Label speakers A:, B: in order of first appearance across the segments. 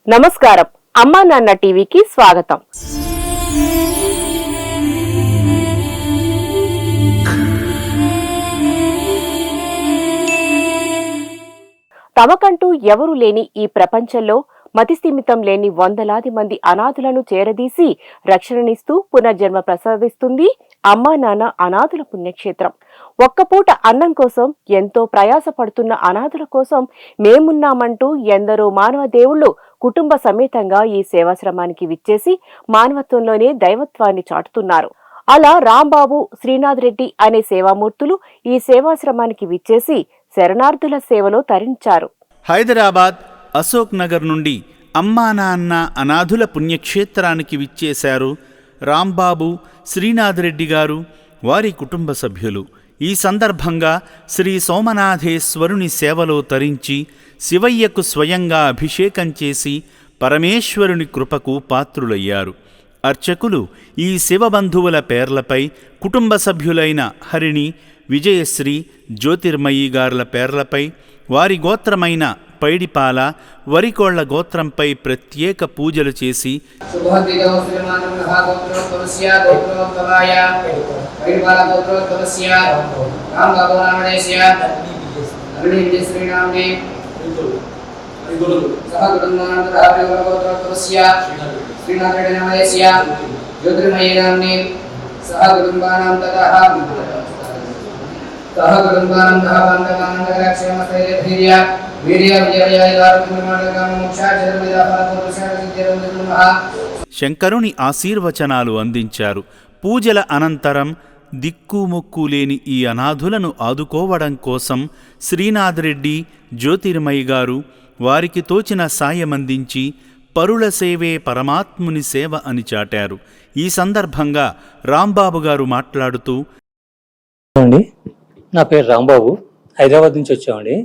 A: నమస్కారం. అమ్మా నాన్న టీవీకి స్వాగతం. తమకంటూ ఎవరూ లేని ఈ ప్రపంచంలో మతిస్థిమితం లేని వందలాది మంది అనాథులను చేరదీసి రక్షణనిస్తూ పునర్జన్మ ప్రసాదిస్తుంది అమ్మా నాన్న అనాథుల పుణ్యక్షేత్రం. ఒక్కపూట అన్నం కోసం ఎంతో ప్రయాసపడుతున్న అనాథుల కోసం మేమున్నామంటూ ఎందరో మానవ దేవుళ్లు కుటుంబ సమేతంగా ఈ సేవాశ్రమానికి విచ్చేసి మానవత్వంలోనే దైవత్వాన్ని చాటుతున్నారు. అలా రాంబాబు, శ్రీనాథ్ రెడ్డి అనే సేవామూర్తులు ఈ సేవాశ్రమానికి విచ్చేసి శరణార్థుల సేవలో తరించారు.
B: హైదరాబాద్ అశోక్ నగర్ నుండి అమ్మా నాన్న అనాథుల పుణ్యక్షేత్రానికి విచ్చేశారు రాంబాబు, శ్రీనాథ్ రెడ్డి గారు, వారి కుటుంబ సభ్యులు. ఈ సందర్భంగా శ్రీ సోమనాథేశ్వరుని సేవలో తరించి శివయ్యకు స్వయంగా అభిషేకం చేసి పరమేశ్వరుని కృపకు పాత్రులయ్యారు. అర్చకులు ఈ శివబంధువుల పేర్లపై కుటుంబ సభ్యులైన హరిణి, విజయశ్రీ, జ్యోతిర్మయి గారుల పేర్లపై, వారి గోత్రమైన పైడిపాల, వరికోళ్ల గోత్రంపై ప్రత్యేక పూజలు చేసి శంకరుని ఆశీర్వచనాలు అందించారు. పూజల అనంతరం దిక్కుముక్కు లేని ఈ అనాథులను ఆదుకోవడం కోసం శ్రీనాథ్ రెడ్డి, జ్యోతిర్మయి గారు వారికి తోచిన సాయమందించి పరుల సేవే పరమాత్ముని సేవ అని చాటారు. ఈ సందర్భంగా రాంబాబు గారు మాట్లాడుతూ,
C: నా పేరు రాంబాబు, హైదరాబాద్ నుంచి వచ్చామండి.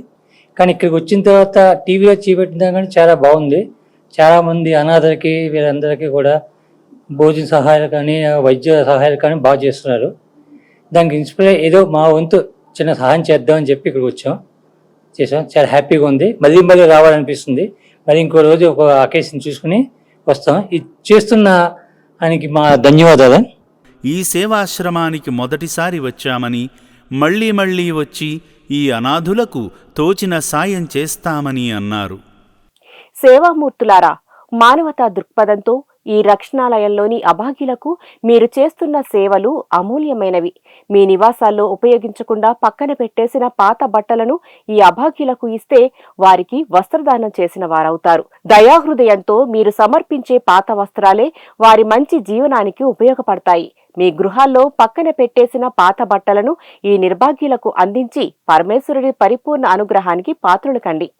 C: కానీ ఇక్కడికి వచ్చిన తర్వాత టీవీలో చూపెట్టిన కానీ చాలా బాగుంది. చాలామంది అనాథలకి వీరందరికీ కూడా భోజన సహాయాలు కానీ వైద్య సహాయాలు కానీ బాగా చేస్తున్నారు. దానికి ఇన్స్పైర్ ఏదో మా వంతు చిన్న సహాయం చేద్దామని చెప్పి ఇక్కడికి చేసాం. చాలా హ్యాపీగా ఉంది. మళ్ళీ మళ్ళీ రావాలనిపిస్తుంది. మరి ఇంకో రోజు ఒక అకేషన్ చూసుకుని వస్తాం. ఇది చేస్తున్న ఆయనకి మా ధన్యవాదాలు.
B: ఈ సేవాశ్రమానికి మొదటిసారి వచ్చామని, మళ్లీ మళ్లీ వచ్చి ఈ అనాథులకు తోచిన సాయం చేస్తామని అన్నారు.
A: సేవామూర్తులారా, మానవతా దృక్పథంతో ఈ రక్షణాలయంలోని అభాగ్యులకు మీరు చేస్తున్న సేవలు అమూల్యమైనవి. మీ నివాసాల్లో ఉపయోగించకుండా పక్కన పెట్టేసిన పాత బట్టలను ఈ అభాగ్యులకు ఇస్తే వారికి వస్త్రదానం చేసిన వారవుతారు. దయాహృదయంతో మీరు సమర్పించే పాత వస్త్రాలే వారి మంచి జీవనానికి ఉపయోగపడతాయి. మీ గృహాల్లో పక్కన పెట్టేసిన పాత బట్టలను ఈ నిర్భాగ్యులకు అందించి పరమేశ్వరుడి పరిపూర్ణ అనుగ్రహానికి పాత్రులు కండి.